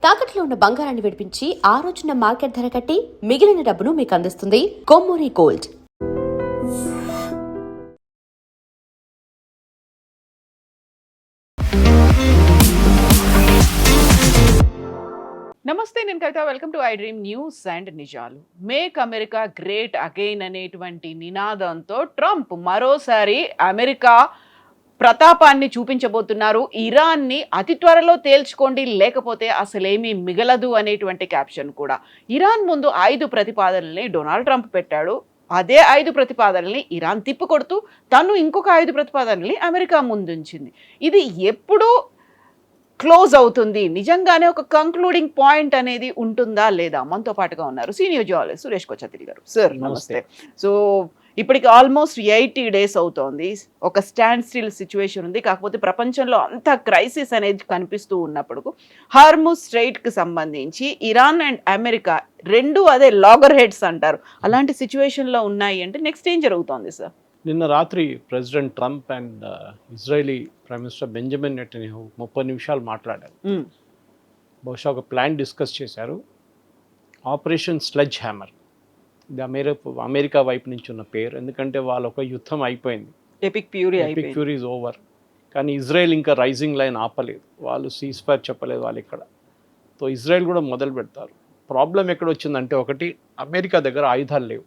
తాకట్లో ఉన్న బంగారాన్ని విడిపించి ఆ రోజున మార్కెట్ ధర కట్టి మిగిలిన డబ్బును మీకు అందిస్తుంది కొమ్మూరి గోల్డ్. నమస్తే, నేను Kavitha. Welcome to I dream news and నిజాలు. మేక్ అమెరికా గ్రేట్ అగైన్ అనేటువంటి నినాదంతో ట్రంప్ మరోసారి అమెరికా ప్రతాపాన్ని చూపించబోతున్నారు. ఇరాన్ని అతి త్వరలో తేల్చుకోండి, లేకపోతే అసలేమీ మిగలదు అనేటువంటి క్యాప్షన్ కూడా. ఇరాన్ ముందు 5 ప్రతిపాదనల్ని డొనాల్డ్ ట్రంప్ పెట్టాడు. అదే 5 ప్రతిపాదనల్ని ఇరాన్ తిప్పికొడుతూ తను ఇంకొక 5 ప్రతిపాదనల్ని అమెరికా ముందుంచింది. ఇది ఎప్పుడు క్లోజ్ అవుతుంది, నిజంగానే ఒక కంక్లూడింగ్ పాయింట్ అనేది ఉంటుందా లేదా? మనతో పాటుగా ఉన్నారు సీనియర్ జర్నలిస్ట్ సురేష్ కొచ్చతిరి గారు. సార్ నమస్తే. సో ఇప్పటికి ఆల్మోస్ట్ 80 days అవుతోంది. ఒక స్టాండ్ స్టిల్ సిచ్యువేషన్ ఉంది. కాకపోతే ప్రపంచంలో అంత క్రైసిస్ అనేది కనిపిస్తూ ఉన్నప్పుడు హార్ముజ్ స్ట్రైట్కి సంబంధించి ఇరాన్ అండ్ అమెరికా రెండు అదే లాగర్ హెడ్స్ అంటారు, అలాంటి సిచ్యువేషన్లో ఉన్నాయి అంటే నెక్స్ట్ ఏం జరుగుతోంది సార్? నిన్న రాత్రి president Trump and Israeli prime minister Benjamin Netanyahu 30 నిమిషాలు మాట్లాడారు. బహుశా ఒక ప్లాన్ డిస్కస్ చేశారు. Operation sledge hammer. ఇది అమెరికా వైపు నుంచి ఉన్న పేరు. ఎందుకంటే వాళ్ళ ఒక యుద్ధం అయిపోయింది, ఎపిక్ ఫ్యూరీ ఈజ్ ఓవర్. కానీ ఇజ్రాయెల్ ఇంకా రైజింగ్ లైన్ ఆపలేదు. వాళ్ళు సీజ్ ఫైర్ చెప్పలేదు వాళ్ళు ఇక్కడ. సో ఇజ్రాయెల్ కూడా మొదలు పెడతారు. ప్రాబ్లం ఎక్కడ వచ్చిందంటే, ఒకటి, అమెరికా దగ్గర ఆయుధాలు లేవు.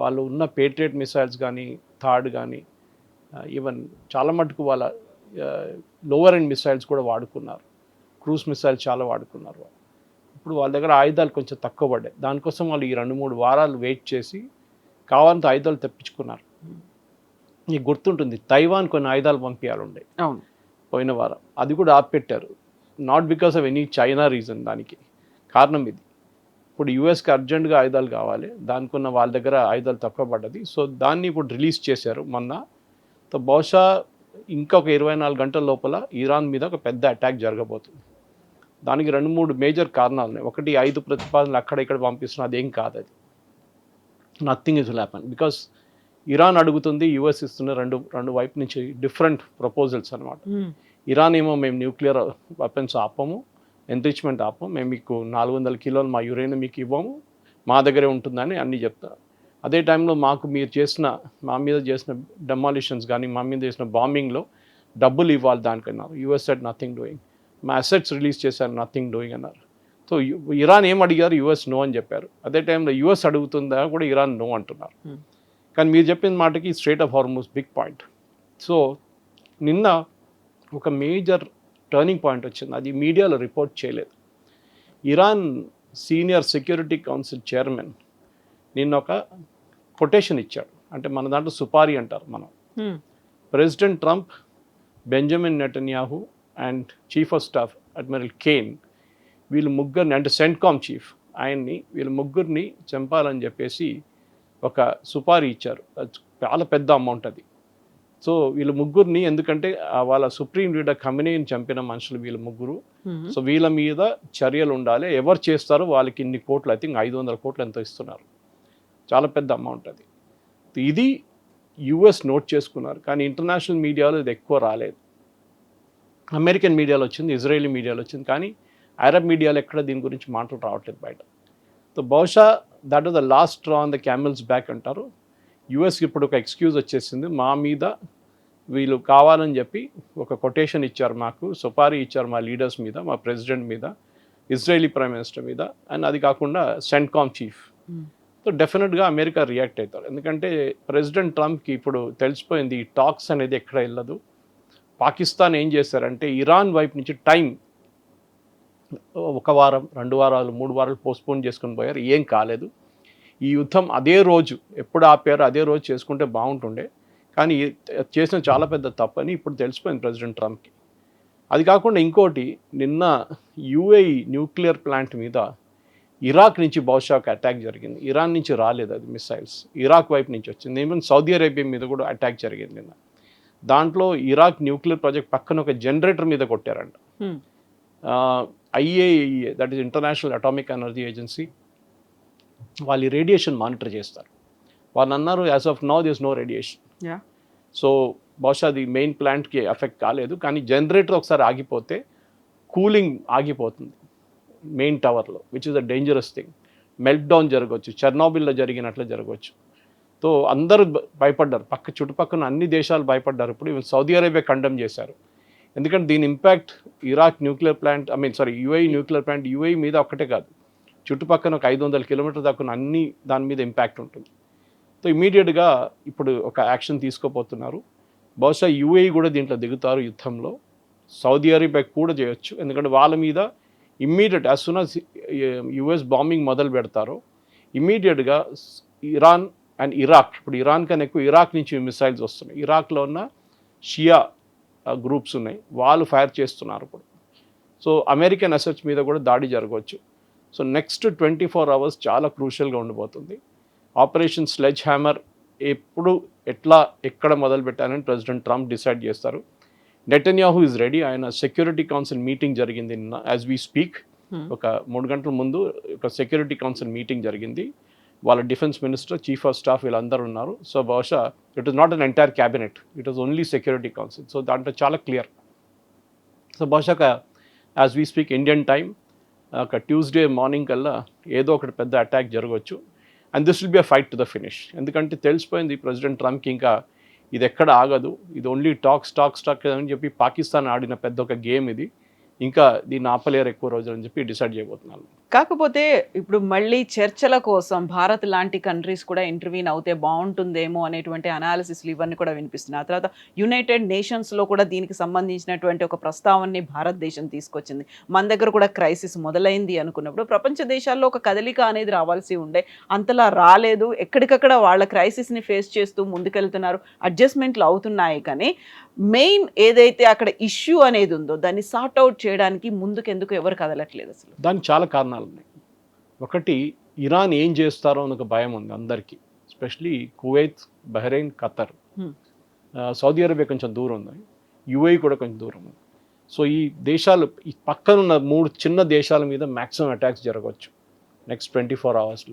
వాళ్ళు ఉన్న పేట్రియట్ మిసైల్స్ కానీ, థాడ్ కానీ, ఈవెన్ చాలా మటుకు వాళ్ళ లోవర్ ఎండ్ మిసైల్స్ కూడా వాడుకున్నారు. క్రూజ్ మిసైల్స్ చాలా వాడుకున్నారు. ఇప్పుడు వాళ్ళ దగ్గర ఆయుధాలు కొంచెం తక్కువ పడ్డాయి. దానికోసం వాళ్ళు ఈ 2-3 వారాలు వెయిట్ చేసి కావాలంత ఆయుధాలు తెప్పించుకున్నారు. మీకు గుర్తుంటుంది, తైవాన్ కొన్ని ఆయుధాలు పంపించాలండే పోయిన వారం, అది కూడా ఆపెట్టారు. Not because of any China reason. దానికి కారణం ఇది. ఇప్పుడు యూఎస్కి అర్జెంటుగా ఆయుధాలు కావాలి, దానికున్న వాళ్ళ దగ్గర ఆయుధాలు తక్కువ పడ్డది. సో దాన్ని ఇప్పుడు రిలీజ్ చేశారు మొన్న. సో బహుశా ఇంకొక 24 గంటల లోపల ఇరాన్ మీద ఒక పెద్ద అటాక్ జరగబోతుంది. దానికి 2-3 మేజర్ కారణాలు ఉన్నాయి. ఒకటి, 5 ప్రతిపాదనలు అక్కడ ఇక్కడ పంపిస్తున్నా, అదేం కాదు. అది nothing is will happen. Because Iran అడుగుతుంది, యూఎస్ ఇస్తున్న రెండు వైపు నుంచి డిఫరెంట్ ప్రపోజల్స్ అనమాట. ఇరాన్ ఏమో, మేము న్యూక్లియర్ వెపన్స్ ఆపము, ఎన్రిచ్మెంట్ ఆపం, మేము మీకు 400 కిలోలు మా యురేనియం మీకు ఇవ్వము, మా దగ్గరే ఉంటుందని అన్నీ చెప్తారు. అదే టైంలో మా మీద చేసిన డెమాలిషన్స్ కానీ, మా మీద చేసిన బాంబింగ్లో డబ్బులు ఇవ్వాలి దానికన్నా. US said nothing doing. మా అసెట్స్ రిలీజ్ చేశారు, నథింగ్ డూయింగ్ అన్నారు. సో ఇరాన్ ఏం అడిగారు, యూఎస్ నో అని చెప్పారు. అదే టైంలో యూఎస్ అడుగుతుందా కూడా ఇరాన్ నో అంటున్నారు. కానీ మీరు చెప్పిన మాటకి strait of Hormuz big point. So నిన్న ఒక మేజర్ టర్నింగ్ పాయింట్ వచ్చింది. అది మీడియాలో రిపోర్ట్ చేయలేదు. Iran senior security council chairman నిన్న ఒక కొటేషన్ ఇచ్చాడు. అంటే మన దాంట్లో సుపారీ అంటారు మనం. President Trump, Benjamin Netanyahu and chief of staff admiral Caine, వీళ్ళు ముగ్గురిని, అంటే సెంట్కామ్ చీఫ్ ఆయన్ని, వీళ్ళ ముగ్గురిని చంపాలని చెప్పేసి ఒక సుపారీ ఇచ్చారు. చాలా పెద్ద అమౌంట్ అది. సో వీళ్ళ ముగ్గురిని, ఎందుకంటే వాళ్ళ సుప్రీం లీడర్ ఖమేనీని చంపిన మనుషులు వీళ్ళ ముగ్గురు. సో వీళ్ళ మీద చర్యలు ఉండాలి. ఎవరు చేస్తారో వాళ్ళకి ఇన్ని కోట్లు, ఐ థింక్ 500 కోట్లు ఎంతో ఇస్తున్నారు. చాలా పెద్ద అమౌంట్ అది. ఇది యుఎస్ నోట్ చేసుకున్నారు. కానీ ఇంటర్నేషనల్ మీడియాలో ఇది ఎక్కువ రాలేదు. అమెరికన్ మీడియాలో వచ్చింది, ఇజ్రాయేలీ మీడియాలో వచ్చింది, కానీ అరబ్ మీడియాలో ఎక్కడ దీని గురించి మాటలు రావట్లేదు బయట. సో బహుశా that was the last straw on the camels back అంటారు. యుఎస్కి ఇప్పుడు ఒక ఎక్స్క్యూజ్ వచ్చేసింది. మా మీద వీళ్ళు కావాలని చెప్పి ఒక కొటేషన్ ఇచ్చారు, మాకు సుపారీ ఇచ్చారు మా లీడర్స్ మీద, మా ప్రెసిడెంట్ మీద, ఇజ్రాయేలీ ప్రైమ్ మినిస్టర్ మీద, అండ్ అది కాకుండా సెంట్కామ్ చీఫ్. సో డెఫినెట్గా అమెరికా రియాక్ట్ అవుతారు. ఎందుకంటే ప్రెసిడెంట్ ట్రంప్కి ఇప్పుడు తెలిసిపోయింది ఈ టాక్స్ అనేది ఎక్కడ వెళ్ళదు. పాకిస్తాన్ ఏం చేశారంటే, ఇరాన్ వైపు నుంచి టైం 1 వారం, 2 వారాలు, 3 వారాలు పోస్ట్పోన్ చేసుకుని పోయారు. ఏం కాలేదు. ఈ యుద్ధం అదే రోజు, ఎప్పుడు ఆపారో అదే రోజు చేసుకుంటే బాగుంటుండే. కానీ చేసిన చాలా పెద్ద తప్పని ఇప్పుడు తెలిసిపోయింది ప్రెసిడెంట్ ట్రంప్కి. అది కాకుండా ఇంకోటి, నిన్న యుఏఈ న్యూక్లియర్ ప్లాంట్ మీద ఇరాక్ నుంచి బహుశా ఒక అటాక్ జరిగింది. ఇరాన్ నుంచి రాలేదు అది మిసైల్స్, ఇరాక్ వైపు నుంచి వచ్చింది. ఈవెన్ సౌదీ అరేబియా మీద కూడా అటాక్ జరిగింది నిన్న. దాంట్లో ఇరాక్ న్యూక్లియర్ ప్రాజెక్ట్ పక్కన ఒక జనరేటర్ మీద కొట్టారంట. IAEA, that is international atomic energy agency, వాళ్ళు రేడియేషన్ మానిటర్ చేస్తారు. వాళ్ళు అన్నారు, as of now this no radiation. So బహుశా అది మెయిన్ ప్లాంట్కి ఎఫెక్ట్ కాలేదు, కానీ జనరేటర్ ఒకసారి ఆగిపోతే కూలింగ్ ఆగిపోతుంది. మెయిన్ టవర్లో, which is a dangerous thing. Melt down జరగవచ్చు, చెర్నోబిల్లో జరిగినట్లు జరగవచ్చు. సో అందరూ భయపడ్డారు, చుట్టుపక్కల అన్ని దేశాలు భయపడ్డారు. ఇప్పుడు ఈవెన్ సౌదీ అరేబియా కండెమ్ చేశారు. ఎందుకంటే దీని impact Iraq nuclear plant, UAE nuclear plant, UAE మీద ఒక్కటే కాదు, చుట్టుపక్కల ఒక 500 కిలోమీటర్ దాకా అన్ని దాని మీద ఇంపాక్ట్ ఉంటుంది. సో ఇమీడియట్గా ఇప్పుడు ఒక యాక్షన్ తీసుకోబోతున్నారు. బహుశా యుఏఈ కూడా దీంట్లో దిగుతారు యుద్ధంలో. సౌదీ అరేబియా కూడా చేయొచ్చు, ఎందుకంటే వాళ్ళ మీద immediate as soon as US bombing మొదలు పెడతారో ఇమ్మీడియట్గా ఇరాన్ అండ్ ఇరాక్, ఇప్పుడు ఇరాన్ కన్నా ఎక్కువ ఇరాక్ నుంచి మిసైల్స్ వస్తున్నాయి. ఇరాక్లో ఉన్న షియా గ్రూప్స్ ఉన్నాయి, వాళ్ళు ఫైర్ చేస్తున్నారు ఇప్పుడు. సో అమెరికన్ అసెట్స్ మీద కూడా దాడి జరగవచ్చు. సో నెక్స్ట్ 24 hours చాలా క్రూషియల్గా ఉండిపోతుంది. ఆపరేషన్ స్లెడ్జ్ హ్యామర్ ఎప్పుడు ఎక్కడ మొదలు పెట్టాలని ప్రెసిడెంట్ ట్రంప్ డిసైడ్ చేస్తారు. Netanyahu is ready. ఆయన సెక్యూరిటీ కౌన్సిల్ మీటింగ్ జరిగింది నిన్న, యాజ్ వీ స్పీక్. ఒక 3 గంటల ముందు ఒక సెక్యూరిటీ కౌన్సిల్ మీటింగ్ జరిగింది. వాళ్ళ defence minister, chief of staff వీళ్ళందరూ ఉన్నారు. సో బహుశా it is not an entire cabinet, it is only security council. So దాంట్లో చాలా క్లియర్. సో బహుశా as we speak Indian time ఒక ట్యూస్డే మార్నింగ్ కల్లా ఏదో ఒకటి పెద్ద అటాక్ జరగవచ్చు. And this will be a fight to the finish. ఎందుకంటే తెలిసిపోయింది ప్రెసిడెంట్ ట్రంప్కి ఇంకా ఇది ఎక్కడ ఆగదు, ఇది ఓన్లీ టాక్ అని చెప్పి పాకిస్తాన్ ఆడిన పెద్ద ఒక గేమ్ ఇది, ఇంకా దీన్ని ఆపలేరు ఎక్కువ రోజులు అని చెప్పి డిసైడ్ చేయబోతున్నాను. కాకపోతే ఇప్పుడు మళ్ళీ చర్చల కోసం భారత్ లాంటి కంట్రీస్ కూడా ఇంటర్వ్యూన్ అవుతే బాగుంటుందేమో అనేటువంటి అనాలిసిస్లు ఇవన్నీ కూడా వినిపిస్తున్నాయి. ఆ తర్వాత యునైటెడ్ నేషన్స్లో కూడా దీనికి సంబంధించినటువంటి ఒక ప్రస్తావనని భారతదేశం తీసుకొచ్చింది. మన దగ్గర కూడా క్రైసిస్ మొదలైంది అనుకున్నప్పుడు ప్రపంచ దేశాల్లో ఒక కదలిక అనేది రావాల్సి ఉండే, అంతలా రాలేదు. ఎక్కడికక్కడ వాళ్ళ క్రైసిస్ని ఫేస్ చేస్తూ ముందుకెళ్తున్నారు, అడ్జస్ట్మెంట్లు అవుతున్నాయి. కానీ మెయిన్ ఏదైతే అక్కడ ఇష్యూ అనేది ఉందో దాన్ని సార్ట్ అవుట్ చేయడానికి ముందుకెందుకు ఎవరు కదలట్లేదు అసలు? దానికి చాలా కారణాలు ఉన్నాయి. ఒకటి, ఇరాన్ ఏం చేస్తారో అని ఒక భయం ఉంది అందరికీ, especially Kuwait, Bahrain, Qatar. Saudi Arabia కొంచెం దూరం ఉంది, యుఏఈ కూడా కొంచెం దూరం ఉంది. సో ఈ దేశాలు, ఈ పక్కనున్న 3 చిన్న దేశాల మీద మ్యాక్సిమం అటాక్స్ జరగవచ్చు నెక్స్ట్ 24 hours.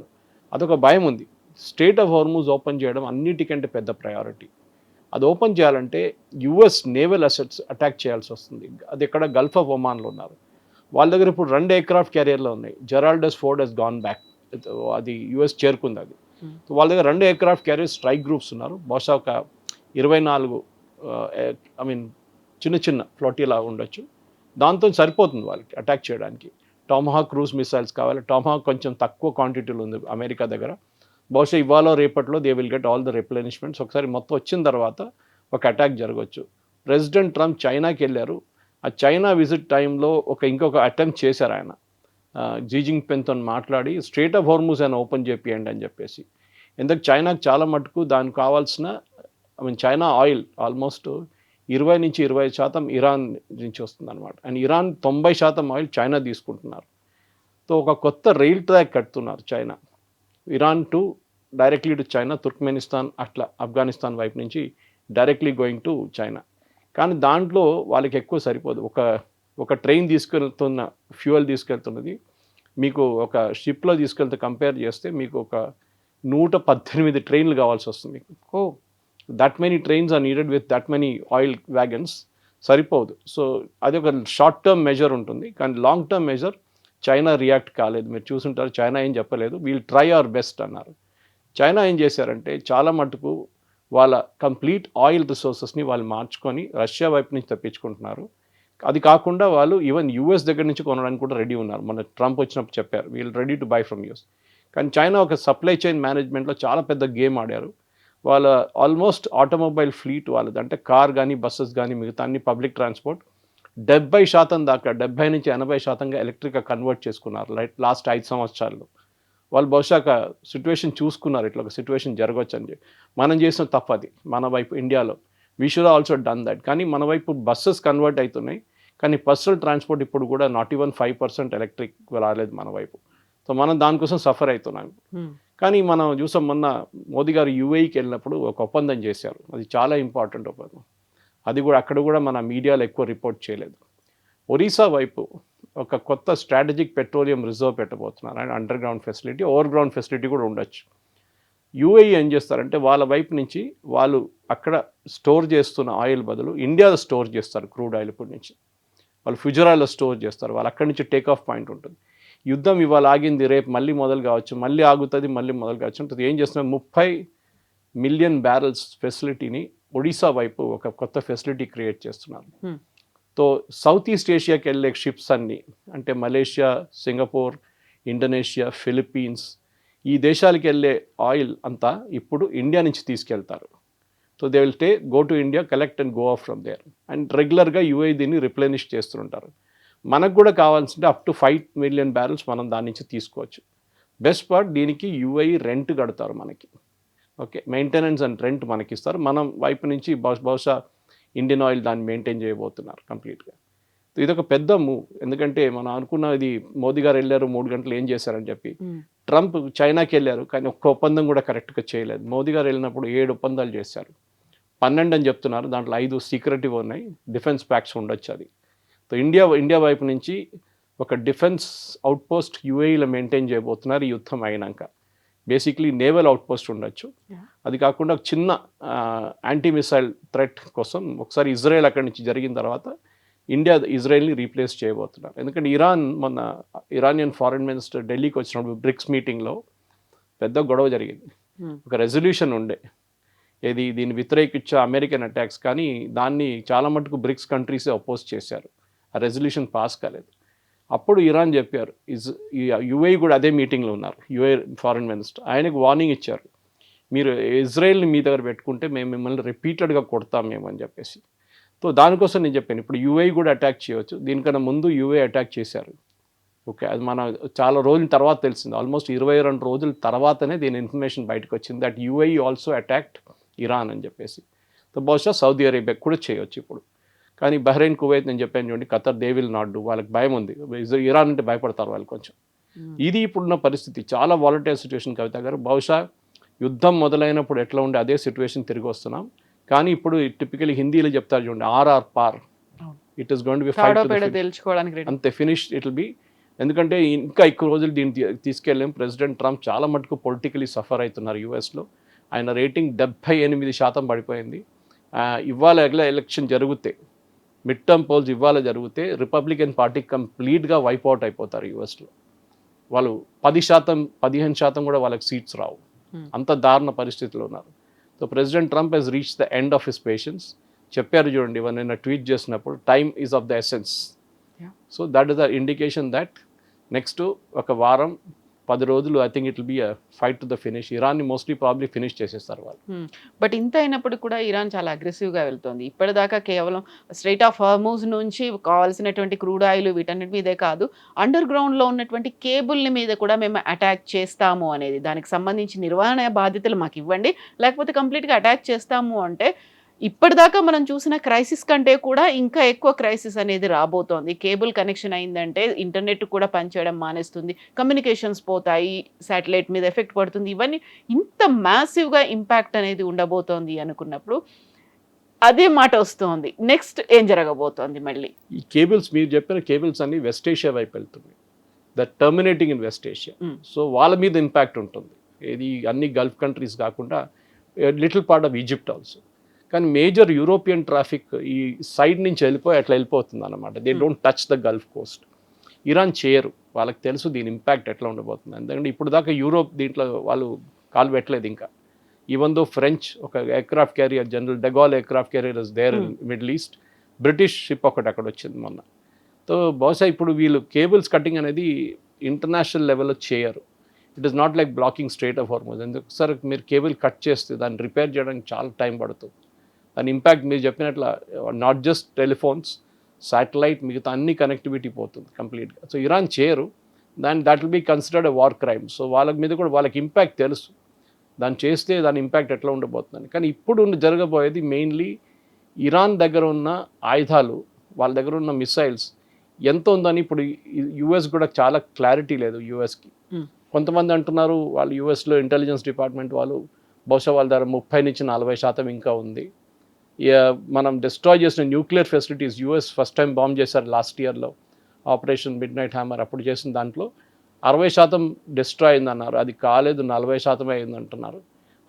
అదొక భయం ఉంది. స్ట్రెయిట్ ఆఫ్ హార్మూజ్ ఓపెన్ చేయడం అన్నిటికంటే పెద్ద ప్రయారిటీ. అది ఓపెన్ చేయాలంటే యుఎస్ నేవల్ అసెట్స్ అటాక్ చేయాల్సి వస్తుంది. అది ఎక్కడ గల్ఫ్ ఆఫ్ ఒమాన్లో ఉన్నారు. వాళ్ళ దగ్గర ఇప్పుడు 2 ఎయిర్క్రాఫ్ట్ క్యారియర్లు ఉన్నాయి. జెరాల్డస్ ఫోర్డ్ హెస్ గాన్ బ్యాక్, అది యుఎస్ చేరుకుంది. అది వాళ్ళ దగ్గర 2 ఎయిర్క్రాఫ్ట్ క్యారియర్ స్ట్రైక్ గ్రూప్స్ ఉన్నారు. బహుశా ఒక 24 చిన్న ఫ్లోటీలా ఉండొచ్చు. దాంతో సరిపోతుంది వాళ్ళకి అటాక్ చేయడానికి. టామహాక్ క్రూజ్ మిసైల్స్ కావాలి. టామహాక్ కొంచెం తక్కువ క్వాంటిటీలో ఉంది అమెరికా దగ్గర. బహుశా ఇవాళ రేపట్లో they will get all the replenishments. ఒకసారి మొత్తం వచ్చిన తర్వాత ఒక అటాక్ జరగవచ్చు. ప్రెసిడెంట్ ట్రంప్ చైనాకి వెళ్ళారు. ఆ చైనా విజిట్ టైంలో ఇంకొక అటెంప్ట్ చేశారు ఆయన, జీ జిన్పింగ్తో మాట్లాడి స్ట్రెయిట్ ఆఫ్ హార్మూజ్ అని ఓపెన్ చేపియండి అని చెప్పేసి. ఎందుకు చైనాకు చాలా మటుకు దానికి కావాల్సిన చైనా ఆయిల్ ఆల్మోస్ట్ 20-25% ఇరాన్ నుంచి వస్తుంది అనమాట. అండ్ ఇరాన్ 90% ఆయిల్ చైనా తీసుకుంటున్నారు. సో ఒక కొత్త రైల్ ట్రాక్ కడుతున్నారు China, Iran to directly to China, Turkmenistan అట్లా ఆఫ్ఘనిస్తాన్ వైపు నుంచి డైరెక్ట్లీ గోయింగ్ టు చైనా. కానీ దాంట్లో వాళ్ళకి ఎక్కువ సరిపోదు. ఒక ట్రైన్ తీసుకెళ్తున్న ఫ్యూయల్ తీసుకెళ్తున్నది మీకు ఒక షిప్లో తీసుకెళ్తే కంపేర్ చేస్తే మీకు ఒక 118 ట్రైన్లు కావాల్సి వస్తుంది. That many trains are needed with that many oil wagons, సరిపోదు. సో అది ఒక షార్ట్ టర్మ్ మెజర్ ఉంటుంది. కానీ long term measure China react కాలేదు. మీరు చూసుంటారు, చైనా ఏం చెప్పలేదు, వీల్ ట్రై అవర్ బెస్ట్ అన్నారు. చైనా ఏం చేశారంటే చాలా మటుకు వాళ్ళ కంప్లీట్ ఆయిల్ రిసోర్సెస్ని వాళ్ళు మార్చుకొని రష్యా వైపు నుంచి తెప్పించుకుంటున్నారు. అది కాకుండా వాళ్ళు ఈవెన్ యూఎస్ దగ్గర నుంచి కొనడానికి కూడా రెడీ ఉన్నారు. మన ట్రంప్ వచ్చినప్పుడు చెప్పారు, we'll ready to buy from US. కానీ చైనా ఒక సప్లై చైన్ మేనేజ్మెంట్లో చాలా పెద్ద గేమ్ ఆడారు. వాళ్ళ ఆల్మోస్ట్ ఆటోమొబైల్ ఫ్లీట్ వాళ్ళది, అంటే కార్ కానీ బస్సెస్ కానీ మిగతా అన్ని పబ్లిక్ ట్రాన్స్పోర్ట్ 70% దాకా, 70-80% ఎలక్ట్రిక్గా కన్వర్ట్ చేసుకున్నారు లాస్ట్ 5 సంవత్సరాల్లో. వాళ్ళు బహుశా సిచ్యువేషన్ చూసుకున్నారు, ఇట్లా ఒక సిచ్యువేషన్ జరగవచ్చు అని చెప్పి. మనం చేసిన తప్పది మన వైపు ఇండియాలో, we should also done that. కానీ మన వైపు బస్సెస్ కన్వర్ట్ అవుతున్నాయి, కానీ పర్సనల్ ట్రాన్స్పోర్ట్ ఇప్పుడు కూడా నాట్ ఈవెన్ 5% ఎలక్ట్రిక్ రాలేదు మన వైపు. సో మనం దానికోసం సఫర్ అవుతున్నాం. కానీ మనం చూసాం, మొన్న మోదీ గారు యుఏఈకి వెళ్ళినప్పుడు ఒక ఒప్పందం చేశారు, అది చాలా ఇంపార్టెంట్ ఒప్పందం. అది కూడా అక్కడ కూడా మన మీడియాలో ఎక్కువ రిపోర్ట్ చేయలేదు. ఒరిస్సా వైపు ఒక కొత్త స్ట్రాటజిక్ పెట్రోలియం రిజర్వ్ పెట్టబోతున్నారు. And under ground facility, over ground facility కూడా ఉండొచ్చు. యుఏఈ ఏం చేస్తారంటే వాళ్ళ వైపు నుంచి వాళ్ళు అక్కడ స్టోర్ చేస్తున్న ఆయిల్ బదులు ఇండియాలో స్టోర్ చేస్తారు క్రూడ్ ఆయిల్. ఇప్పటి నుంచి వాళ్ళు ఫ్యూజరాయిల్లో స్టోర్ చేస్తారు. వాళ్ళు అక్కడి నుంచి టేక్ ఆఫ్ పాయింట్ ఉంటుంది. యుద్ధం ఇవాళ ఆగింది, రేపు మళ్ళీ మొదలు కావచ్చు, మళ్ళీ ఆగుతుంది, మళ్ళీ మొదలు కావచ్చు ఉంటుంది. ఏం చేస్తున్నారు, 30 మిలియన్ బ్యారల్స్ ఫెసిలిటీని ఒడిశా వైపు ఒక కొత్త ఫెసిలిటీ క్రియేట్ చేస్తున్నారు. తో సౌత్ ఈస్ట్ ఏషియాకి వెళ్ళే షిప్స్ అన్నీ, అంటే మలేషియా, సింగపూర్, ఇండోనేషియా, ఫిలిప్పీన్స్, ఈ దేశాలకి వెళ్ళే ఆయిల్ అంతా ఇప్పుడు ఇండియా నుంచి తీసుకెళ్తారు. So they will go to India, collect and go off from there. And రెగ్యులర్గా యూఏ దీన్ని రిప్లెనిష్ చేస్తుంటారు. మనకు కూడా కావాల్సింటే అప్ టు 5 మిలియన్ బ్యారల్స్ మనం దాని నుంచి తీసుకోవచ్చు. బెస్ట్ పార్ట్, దీనికి యూఐ రెంట్ కడతారు మనకి. ఓకే, మెయింటెనెన్స్ అండ్ రెంట్ మనకి ఇస్తారు. మనం వైపు నుంచి బహుశా ఇండియన్ ఆయిల్ దాన్ని మెయింటైన్ చేయబోతున్నారు కంప్లీట్గా. ఇదొక పెద్ద మూవ్. ఎందుకంటే మనం అనుకున్న ఇది మోదీ గారు వెళ్ళారు 3 గంటలు ఏం చేశారని చెప్పి. ట్రంప్ చైనాకి వెళ్ళారు, కానీ ఒక్క ఒప్పందం కూడా కరెక్ట్గా చేయలేదు. మోదీ గారు వెళ్ళినప్పుడు 7 ఒప్పందాలు చేశారు, 12 అని చెప్తున్నారు. దాంట్లో 5 సీక్రెటివ్ ఉన్నాయి, డిఫెన్స్ ప్యాక్స్ ఉండొచ్చు. అది సో ఇండియా వైపు నుంచి ఒక డిఫెన్స్ అవుట్పోస్ట్ యూఏఈలో మెయింటైన్ చేయబోతున్నారు ఈ యుద్ధం అయినాక. బేసిక్లీ నేవల్ అవుట్పోస్ట్ ఉండొచ్చు. అది కాకుండా ఒక చిన్న యాంటీ మిసైల్ థ్రెట్ కోసం ఒకసారి ఇజ్రాయెల్ అక్కడి నుంచి జరిగిన తర్వాత ఇండియా ఇజ్రాయెల్ని రీప్లేస్ చేయబోతున్నారు. ఎందుకంటే మొన్న ఇరానియన్ ఫారెన్ మినిస్టర్ ఢిల్లీకి వచ్చినప్పుడు బ్రిక్స్ మీటింగ్లో పెద్ద గొడవ జరిగింది. ఒక రెజల్యూషన్ ఉండే, దీన్ని వ్యతిరేకించే అమెరికన్ అటాక్స్, కానీ దాన్ని చాలా మటుకు బ్రిక్స్ కంట్రీసే అపోజ్ చేశారు. ఆ రెజల్యూషన్ పాస్ కాలేదు. అప్పుడు ఇరాన్ చెప్పారు, యుఏ కూడా అదే మీటింగ్లో ఉన్నారు, యుఏ ఫారెన్ మినిస్టర్, ఆయనకు వార్నింగ్ ఇచ్చారు, మీరు ఇజ్రాయెల్ని మీ దగ్గర పెట్టుకుంటే మేము మిమ్మల్ని రిపీటెడ్గా కొడతాం మేము అని చెప్పేసి. సో దానికోసం నేను చెప్పాను, ఇప్పుడు యుఏ కూడా అటాక్ చేయవచ్చు. దీనికన్నా ముందు యుఏ అటాక్ చేశారు. ఓకే, అది మన చాలా రోజుల తర్వాత తెలిసింది, ఆల్మోస్ట్ 22 రోజుల తర్వాతనే దీని ఇన్ఫర్మేషన్ బయటకు వచ్చింది, that UAE also attacked Iran అని చెప్పేసి. సో బహుశా సౌదీ అరేబియా కూడా చేయొచ్చు ఇప్పుడు. కానీ బహ్రెయిన్, కువైత్ నేను చెప్పాను చూడండి, Qatar, they will not do. వాళ్ళకి భయం ఉంది, ఇరాన్ అంటే భయపడతారు వాళ్ళు కొంచెం. ఇది ఇప్పుడున్న పరిస్థితి చాలా వాలటైల్ సిచ్యువేషన్ కవిత గారు. బహుశా యుద్ధం మొదలైనప్పుడు ఎట్లా ఉండే అదే సిచ్యువేషన్ తిరిగి వస్తున్నాం. కానీ ఇప్పుడు టిపికలీ హిందీలో చెప్తారు చూడండి, ఆర్ఆర్ పార్, it is going to be fight అంతే, ఫినిష్ ఇట్ విల్ బి. ఎందుకంటే ఇంకా ఎక్కువ రోజులు దీన్ని తీసుకెళ్ళాం. ప్రెసిడెంట్ ట్రంప్ చాలా మటుకు పొలిటికలీ సఫర్ అవుతున్నారు యూఎస్లో. ఆయన రేటింగ్ 78% పడిపోయింది. ఇవాళ ఎలక్షన్ జరిగితే, మిడ్ టర్మ్ పోల్స్ ఇవాళ జరిగితే రిపబ్లికన్ పార్టీ కంప్లీట్గా వైప్అవుట్ అయిపోతారు యూఎస్లో. వాళ్ళు 10%, 15% కూడా వాళ్ళకి సీట్స్ రావు, అంత దారుణ పరిస్థితిలో ఉన్నారు. So President Trump he's reach the end of his patience. చెప్పారు చూడండి నిన్న ట్వీట్ చేసినప్పుడు, time is of the essence. So that is the indication that next ఒక వారం 10 రోజులు I think it will be a fight to the finish. ఇరాన్ని mostly probably finish చేసేస్తారు వాళ్ళు. బట్ ఇంత అయినప్పుడు కూడా ఇరాన్ చాలా అగ్రెసివ్గా వెళ్తుంది. ఇప్పటిదాకా కేవలం స్ట్రైట్ ఆఫ్ హార్మూజ్ నుంచి కావాల్సినటువంటి క్రూడ్ ఆయిల్ వీటన్నిటి మీదే కాదు, అండర్ గ్రౌండ్లో ఉన్నటువంటి కేబుల్ని మీద కూడా మేము అటాక్ చేస్తాము అనేది, దానికి సంబంధించి నిర్వహణ బాధ్యతలు మాకు ఇవ్వండి, లేకపోతే కంప్లీట్గా అటాక్ చేస్తాము అంటే ఇప్పటిదాకా మనం చూసిన క్రైసిస్ కంటే కూడా ఇంకా ఎక్కువ క్రైసిస్ అనేది రాబోతోంది. కేబుల్ కనెక్షన్ అయిందంటే ఇంటర్నెట్ కూడా పనిచేయడం మానేస్తుంది, కమ్యూనికేషన్స్ పోతాయి, శాటిలైట్ మీద ఎఫెక్ట్ పడుతుంది. ఇవన్నీ ఇంత మ్యాసివ్గా ఇంపాక్ట్ అనేది ఉండబోతోంది అనుకున్నప్పుడు అదే మాట వస్తుంది. నెక్స్ట్ ఏం జరగబోతోంది మళ్ళీ? ఈ కేబుల్స్, మీరు చెప్పిన కేబుల్స్ అన్ని వెస్ట్ ఏషియా వైపు వెళ్తుంది, that terminating in west Asia. So వాళ్ళ మీద ఇంపాక్ట్ ఉంటుంది. ఇది అన్ని గల్ఫ్ కంట్రీస్ కాకుండా little part of Egypt also. కానీ మేజర్ యూరోపియన్ ట్రాఫిక్ ఈ సైడ్ నుంచి అట్లా వెళ్ళిపోతుంది అన్నమాట. They don't touch the Gulf Coast. Iran చేయరు, వాళ్ళకి తెలుసు దీని ఇంపాక్ట్ ఎట్లా ఉండబోతుంది. ఎందుకంటే ఇప్పుడు దాకా యూరోప్ దీంట్లో వాళ్ళు కాలు పెట్టలేదు ఇంకా. ఈవెన్ దో ఫ్రెంచ్ ఒక aircraft carrier, General de Gaulle aircraft carrier is there in Middle East, British ship ఒకటి అక్కడ వచ్చింది మొన్న. సో బహుశా ఇప్పుడు వీళ్ళు కేబుల్స్ కటింగ్ అనేది ఇంటర్నేషనల్ లెవెల్లో చేయరు. It is not like blocking straight of Hormuz. ఎందుకు మీరు కేబుల్ కట్ చేస్తే దాన్ని రిపేర్ చేయడానికి చాలా టైం పడుతుంది. దాని ఇంపాక్ట్ మీరు చెప్పినట్ల నాట్ జస్ట్ టెలిఫోన్స్, శాటిలైట్, మిగతా అన్ని కనెక్టివిటీ పోతుంది కంప్లీట్గా. సో ఇరాన్ చేయరు దాన్ని, that will be considered a war crime. So వాళ్ళ మీద కూడా వాళ్ళకి ఇంపాక్ట్ తెలుసు, దాన్ని చేస్తే దాని ఇంపాక్ట్ ఎట్లా ఉండబోతుందని. కానీ ఇప్పుడు జరగబోయేది మెయిన్లీ ఇరాన్ దగ్గర ఉన్న ఆయుధాలు, వాళ్ళ దగ్గర ఉన్న మిసైల్స్ ఎంత ఉందని. ఇప్పుడు యుఎస్ కూడా చాలా క్లారిటీ లేదు యుఎస్కి. కొంతమంది అంటున్నారు వాళ్ళు యుఎస్లో ఇంటెలిజెన్స్ డిపార్ట్మెంట్ వాళ్ళు బహుశా వాళ్ళ దగ్గర 30-40% ఇంకా ఉంది. మనం డిస్ట్రాయ్ చేసిన nuclear facilities, US first time bomb చేశారు లాస్ట్ ఇయర్లో, ఆపరేషన్ మిడ్ నైట్ హ్యామర్. అప్పుడు చేసిన దాంట్లో 60% డిస్ట్రాయ్ అయిందన్నారు, అది కాలేదు 40% అయింది అంటున్నారు.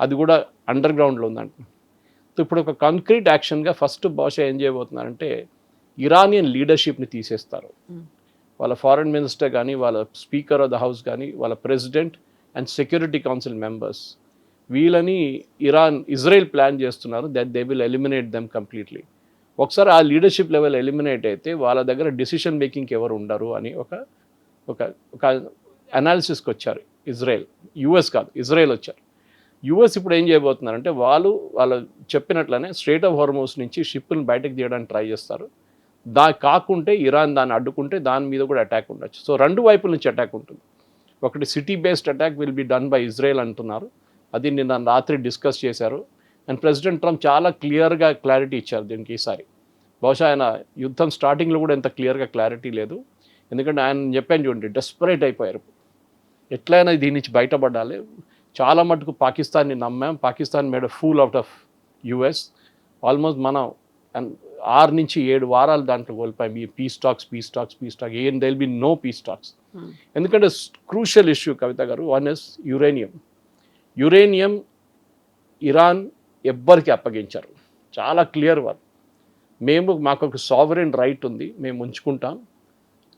అది కూడా అండర్ గ్రౌండ్లో ఉందంటున్నారు. సో ఇప్పుడు ఒక కాంక్రీట్ యాక్షన్గా ఫస్ట్ బహుశా ఏం చేయబోతున్నారంటే ఇరానియన్ లీడర్షిప్ని తీసేస్తారు. వాళ్ళ ఫారెన్ మినిస్టర్ కానీ, వాళ్ళ స్పీకర్ ఆఫ్ ద హౌస్ కానీ, వాళ్ళ president and security council members వీళ్ళని ఇజ్రాయెల్ ప్లాన్ చేస్తున్నారు that they will eliminate them completely. ఒకసారి ఆ లీడర్షిప్ లెవెల్ ఎలిమినేట్ అయితే వాళ్ళ దగ్గర డిసిషన్ మేకింగ్కి ఎవరు ఉండరు అని ఒక అనాలిసిస్కి వచ్చారు యుఎస్ కాదు, ఇజ్రాయెల్ వచ్చారు. యుఎస్ ఇప్పుడు ఏం చేయబోతున్నారంటే వాళ్ళు చెప్పినట్లనే స్ట్రెయిట్ ఆఫ్ హార్మోస్ నుంచి షిప్ని బయటకు తీయడానికి ట్రై చేస్తారు. కాకుంటే ఇరాన్ దాన్ని అడ్డుకుంటే దాని మీద కూడా అటాక్ ఉండొచ్చు. సో రెండు వైపుల నుంచి అటాక్ ఉంటుంది. ఒకటి city based attack will be done by Israel అంటున్నారు. అది నిన్న రాత్రి డిస్కస్ చేశారు. అండ్ ప్రెసిడెంట్ ట్రంప్ చాలా క్లియర్గా క్లారిటీ ఇచ్చారు దీనికి ఈసారి. బహుశా ఆయన యుద్ధం స్టార్టింగ్లో కూడా ఎంత క్లియర్గా క్లారిటీ లేదు. ఎందుకంటే ఆయన చెప్పాను చూడండి, డెస్పరేట్ అయిపోయారు. ఎట్లయినా దీని నుంచి బయటపడాలి. చాలా మటుకు పాకిస్తాన్ని నమ్మాం, Pakistan made fool out of US. Almost మనం 6 నుంచి 7 వారాలు దాంట్లో కోల్పోయాం. ఈ పీస్ టాక్స్ ఏం there'll be no peace talks. ఎందుకంటే క్రూషియల్ ఇష్యూ కవిత గారు. వన్ ఇస్ యురేనియం ఇరాన్ ఎవ్వరికి అప్పగించారు. చాలా క్లియర్ వాళ్ళు. మాకు ఒక సావరెన్ రైట్ ఉంది, మేము ఉంచుకుంటాం.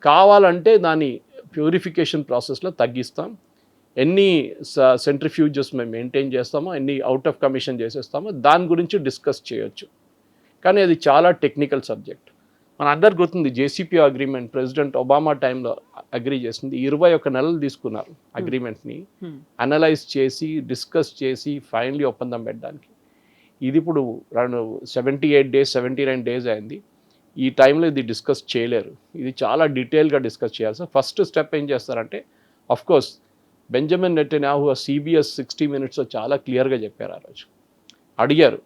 కావాలంటే దాని ప్యూరిఫికేషన్ ప్రాసెస్లో తగ్గిస్తాం. ఎన్ని సెంట్రిఫ్యూజెస్ మేము మెయింటైన్ చేస్తామో, ఎన్ని అవుట్ ఆఫ్ కమిషన్ చేసేస్తామో దాని గురించి డిస్కస్ చేయొచ్చు. కానీ అది చాలా టెక్నికల్ సబ్జెక్ట్. మన అందరు గుర్తుంది జేసీపీ అగ్రిమెంట్ ప్రెసిడెంట్ ఒబామా టైంలో అగ్రీ చేసింది. 21 నెలలు తీసుకున్నారు అగ్రిమెంట్ని అనలైజ్ చేసి డిస్కస్ చేసి ఫైనలీ ఒప్పందం పెట్టడానికి. ఇది ఇప్పుడు 78 డేస్ 79 డేస్ అయింది. ఈ టైంలో ఇది డిస్కస్ చేయలేరు. ఇది చాలా డీటెయిల్గా డిస్కస్ చేయాల్సి. ఫస్ట్ స్టెప్ ఏం చేస్తారంటే, అఫ్కోర్స్ బెంజమిన్ నెటన్యాహు CBS 60 Minutesలో చాలా క్లియర్గా చెప్పారు. ఆ రోజు అడిగారు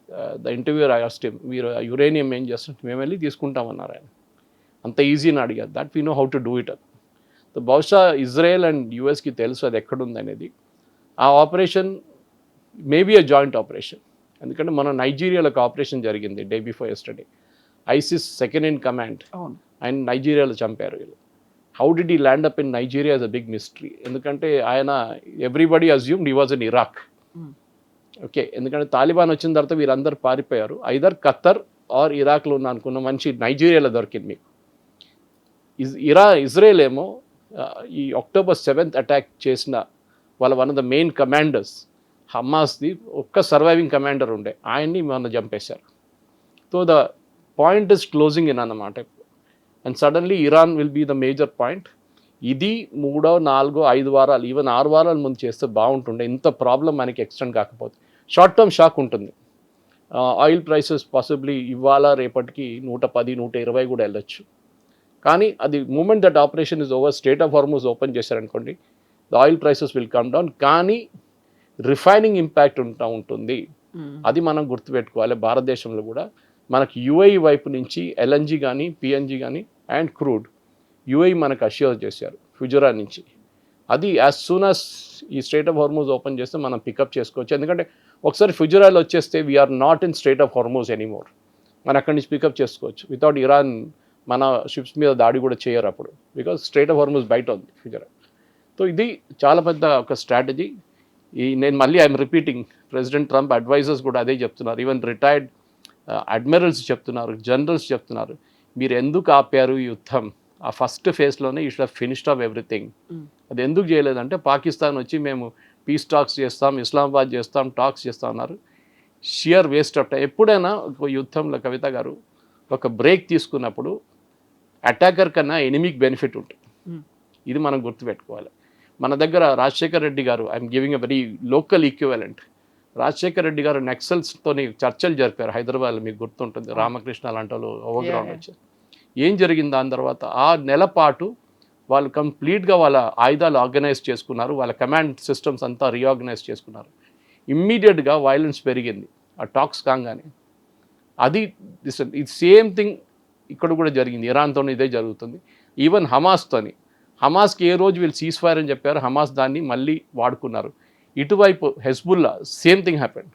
ద ఇంటర్వ్యూర్ ఆస్క్డ్ హిమ్, మీరు యురేనియం ఏం చేస్తారు? మేము వెళ్ళి తీసుకుంటామన్నారు ఆయన. అంత ఈజీని అడిగారు. That we know how to do it. బహుశా ఇజ్రాయెల్ అండ్ యుఎస్కి తెలుసు అది ఎక్కడుంది అనేది. ఆ ఆపరేషన్ మేబీ అ జాయింట్ ఆపరేషన్. ఎందుకంటే మన నైజీరియాలో ఒక ఆపరేషన్ జరిగింది day before yesterday. ISIS second in command ఆయన నైజీరియాలో చంపారు. How did he land up in Nigeria is a big mystery. ఎందుకంటే ఆయన everybody assumed he was in Iraq. Okay, ఎందుకంటే తాలిబాన్ వచ్చిన తర్వాత వీరందరూ పారిపోయారు. ఐదర్ ఖత్తర్ ఆర్ ఇరాక్లో ఉన్న అనుకున్న మంచి నైజీరియాలో దొరికింది మీకు. ఇజ్రాయెల్ ఏమో ఈ October 7th అటాక్ చేసిన వాళ్ళ one of the main commanders హమాస్ది ఒక్క సర్వైవింగ్ కమాండర్ ఉండే, ఆయన్ని మొన్న చంపేశారు. So the point is closing in అన్నమాట. And suddenly Iran will be the major point. ఇది 3, 4, 5 వారాలు ఈవెన్ 6 వారాల ముందు చేస్తే బాగుంటుండే. ఇంత ప్రాబ్లం మనకి ఎక్స్టెండ్ కాకపోతే షార్ట్ టర్మ్ షాక్ ఉంటుంది. ఆయిల్ ప్రైసెస్ పాసిబ్లీ ఇవాళ రేపటికి 110, 120 కూడా వెళ్ళొచ్చు. కానీ అది moment that operation is over, strait of Hormuz open చేశారనుకోండి, the oil prices will come down. కానీ రిఫైనింగ్ ఇంపాక్ట్ ఉంటుంది. అది మనం గుర్తుపెట్టుకోవాలి. భారతదేశంలో కూడా మనకు UAE వైపు నుంచి LNG కానీ PNG కానీ అండ్ క్రూడ్ UAE మనకు అష్యూర్ చేశారు ఫుజరా నుంచి. అది యాజ్ సూన్ యాజ్ ఈ స్ట్రెయిట్ ఆఫ్ హార్మోస్ ఓపెన్ చేస్తే మనం పికప్ చేసుకోవచ్చు. ఎందుకంటే ఒకసారి ఫుజరాలో వచ్చేస్తే we are not in strait of Hormuz anymore. మనం అక్కడి నుంచి పికప్ చేసుకోవచ్చు వితౌట్ ఇరాన్ మన షిప్స్ మీద దాడి కూడా చేయరు అప్పుడు, బికాజ్ స్ట్రెయిట్ ఆఫ్ హార్మోస్ బయట ఉంది ఫుజరా. సో ఇది చాలా పెద్ద ఒక స్ట్రాటజీ. నేను మళ్ళీ I'm repeating, President Trump advisers కూడా అదే చెప్తున్నారు. ఈవెన్ రిటైర్డ్ అడ్మిరల్స్ చెప్తున్నారు, జనరల్స్ చెప్తున్నారు, మీరు ఎందుకు ఆపారు ఈ యుద్ధం? ఆ ఫస్ట్ ఫేజ్లోనే you should have finished off everything. అది ఎందుకు చేయలేదంటే పాకిస్తాన్ వచ్చి మేము పీస్ టాక్స్ చేస్తాం, ఇస్లామాబాద్ చేస్తాం, టాక్స్ చేస్తాం అన్నారు. Sheer waste of time. ఎప్పుడైనా ఒక యుద్ధంలో కవిత గారు ఒక బ్రేక్ తీసుకున్నప్పుడు అటాకర్ కన్నా ఎనిమికి బెనిఫిట్ ఉంటుంది. ఇది మనం గుర్తుపెట్టుకోవాలి. మన దగ్గర రాజశేఖర్ రెడ్డి గారు, I'm giving a very local equivalent, Rajasekhar Reddy గారు నక్సల్స్తోని చర్చలు జరిపారు హైదరాబాద్లో, మీకు గుర్తుంటుంది. రామకృష్ణ లాంటి వాళ్ళు ఓవర్గ్రౌండ్ వచ్చారు. ఏం జరిగింది దాని తర్వాత? ఆ నెల పాటు వాళ్ళు కంప్లీట్గా వాళ్ళ ఆయుధాలు ఆర్గనైజ్ చేసుకున్నారు, వాళ్ళ కమాండ్ సిస్టమ్స్ అంతా రీఆర్గనైజ్ చేసుకున్నారు. ఇమ్మీడియట్గా వైలెన్స్ పెరిగింది ఆ టాక్స్ కాగానే. అది ఇది సేమ్ థింగ్ ఇక్కడ కూడా జరిగింది. ఇరాన్తో ఇదే జరుగుతుంది. ఈవెన్ హమాస్కి ఏ రోజు వీళ్ళు సీజ్ ఫైర్ అని చెప్పారు, హమాస్ దాన్ని మళ్ళీ వాడుకున్నారు. ఇటువైపు హెజ్బుల్లా సేమ్ థింగ్ హ్యాపెండ్.